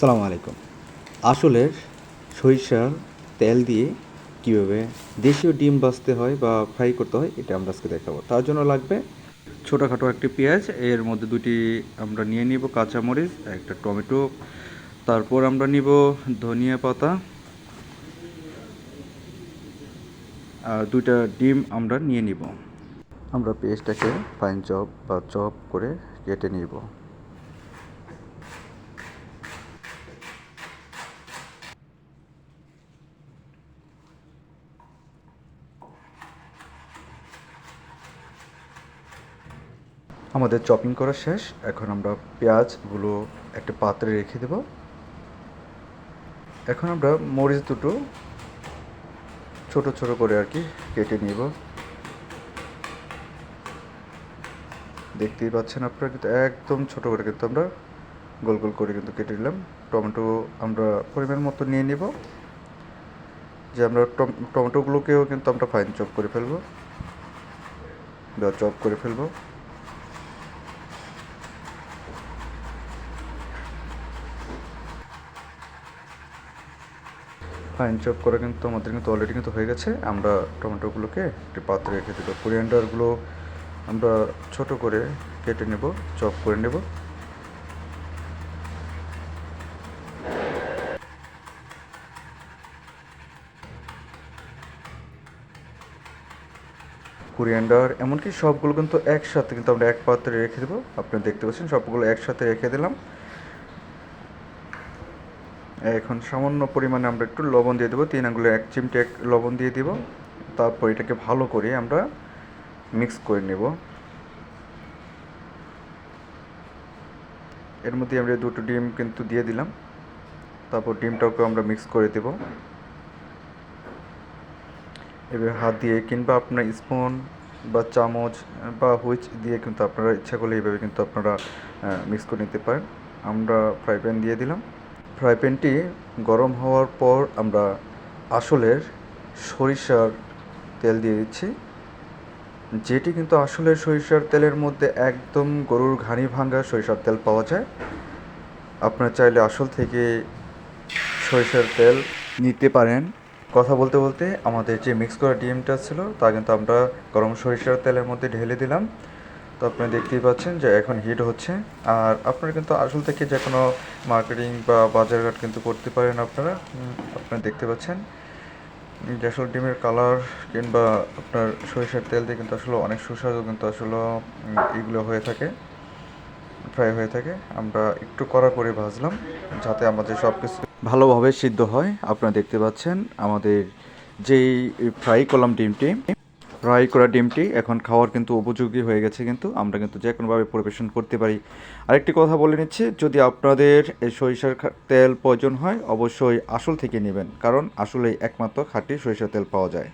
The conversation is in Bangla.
আসসালামু আলাইকুম। আসলের সরিষার তেল দিয়ে কীভাবে দেশীয় ডিম ভাজতে হয় বা ফ্রাই করতে হয় এটা আমরা আজকে দেখাবো। তার জন্য লাগবে ছোটোখাটো একটি পেঁয়াজ, এর মধ্যে দুটি আমরা নিয়ে নিব কাঁচামরিচ, একটা টমেটো, তারপর আমরা নিব ধনিয়া পাতা আর দুইটা ডিম আমরা নিয়ে নিব। আমরা পেঁয়াজটাকে ফাইন চপ বা চপ করে কেটে নিব। আমাদের চপিং করা শেষ। এখন আমরা পেঁয়াজগুলো একটা পাত্রে রেখে দেব। এখন আমরা মরিচ দুটো ছোট ছোট করে আর কি কেটে নিব। দেখতেই পাচ্ছেন আপনারা, কিন্তু একদম ছোট করে কিন্তু আমরা গোল গোল করে কিন্তু কেটে নিলাম। টমেটো আমরা পরিমাণ মতো নিয়ে নিব, যে আমরা টমেটোগুলোকেও কিন্তু আমরা ফাইন চপ করে ফেলবো বা চপ করে ফেলবো। ফাইন চপ করা কিন্তু আমাদের কিন্তু অলরেডি কিন্তু হয়ে গেছে। আমরা টমেটোগুলোকে একটি পাত্রে রেখে দেবো। কোরিয়ান্ডারগুলো আমরা ছোট করে কেটে নেব, চপ করে নেব। কোরিয়ান্ডার এমনকি সবগুলো কিন্তু একসাথে কিন্তু আমরা এক পাত্রে রেখে দেবো। আপনি দেখতে পাচ্ছেন সবগুলো একসাথে রেখে দিলাম। এখন সামান্য পরিমাণে আমরা একটু লবণ দিয়ে দেবো, 3 আঙ্গুলে 1 চিমটে লবণ দিয়ে দিব। তারপর এটাকে ভালো করে আমরা মিক্স করে নেব। এর মধ্যে আমরা দুটো ডিম কিন্তু দিয়ে দিলাম। তারপর ডিমটাকে আমরা মিক্স করে দেব। এবার হাত দিয়ে কিংবা আপনার স্পুন বা চামচ বা হুইচ দিয়ে কিন্তু আপনারা ইচ্ছা করলে এইভাবে কিন্তু আপনারা মিক্স করে নিতে পারেন। আমরা ফ্রাই প্যান দিয়ে দিলাম। ফ্রাই প্যানটি গরম হওয়ার পর আমরা আসলের সরিষার তেল দিয়ে দিচ্ছি, যেটি কিন্তু আসলের সরিষার তেলের মধ্যে একদম গরুর ঘানি ভাঙা সরিষার তেল পাওয়া যায়। আপনারা চাইলে আসল থেকে সরিষার তেল নিতে পারেন। কথা বলতে বলতে আমাদের যে মিক্স করা ডিমটা ছিল তা কিন্তু আমরা গরম সরিষার তেলের মধ্যে ঢেলে দিলাম। তো আপনারা দেখতেই পাচ্ছেন যে এখন হিট হচ্ছে। আর আপনারা কিন্তু আসল থেকে যে কোনো মার্কেটিং বা বাজারঘাট কিন্তু করতে পারেন। আপনারা দেখতে পাচ্ছেন যে আসলে ডিমের কালার কিংবা আপনার সরিষার তেল দিয়ে কিন্তু আসলে অনেক সুস্বাদু কিন্তু আসলে এগুলো হয়ে থাকে, ফ্রাই হয়ে থাকে। আমরা একটু কড়া করে ভাজলাম যাতে আমাদের সব কিছু ভালোভাবে সিদ্ধ হয়। আপনারা দেখতে পাচ্ছেন আমাদের যেই ফ্রাই করা ডিমটি এখন খাওয়ার কিন্তু উপযোগী হয়ে গেছে। কিন্তু আমরা কিন্তু যে কোনোভাবে পরিবেশন করতে পারি। আরেকটি কথা বলে নিচ্ছি, যদি আপনাদের এই সরিষার তেল প্রয়োজন হয় অবশ্যই আসল থেকে নেবেন, কারণ আসলেই একমাত্র খাঁটি সরিষার তেল পাওয়া যায়।